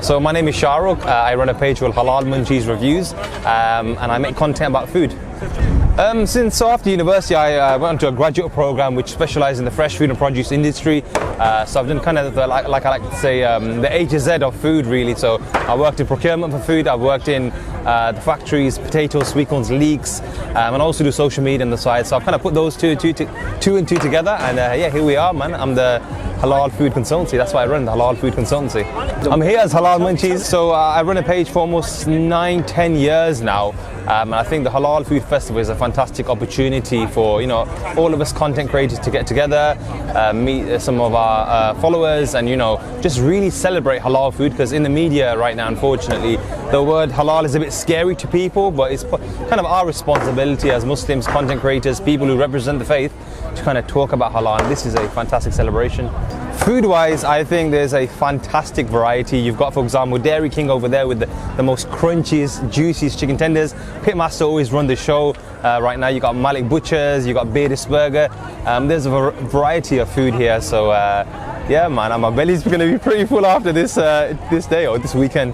So my name is Shahrukh. I run a page called Halal Munchies Reviews, and I make content about food. Since after university, I went into a graduate program which specializes in the fresh food and produce industry. So I've done kind of like I like to say the A to Z of food, really. So I worked in procurement for food. I've worked in the factories, potatoes, sweet corns, leeks, and also do social media on the side. So I've kind of put those two and two together, and yeah, here we are, man. I'm the Halal Food Consultancy. That's why I run the Halal Food Consultancy. I'm here as Halal Munchies. So I run a page for almost 9-10 years now, and I think the Halal Food Festival is a fantastic opportunity for all of us content creators to get together, meet some of our followers, and just really celebrate halal food. Because in the media right now, unfortunately, the word halal is a bit scary to people, but it's kind of our responsibility as Muslims, content creators, people who represent the faith, to kind of talk about halal. And this is a fantastic celebration. Food-wise, I think there's a fantastic variety. You've got, for example, Dairy King over there with the most crunchiest, juiciest chicken tenders. Pitmaster always run the show. Right now, you got Malik Butchers, you got Beardis Burger. There's a variety of food here. So yeah, man, my belly's going to be pretty full after this day or this weekend.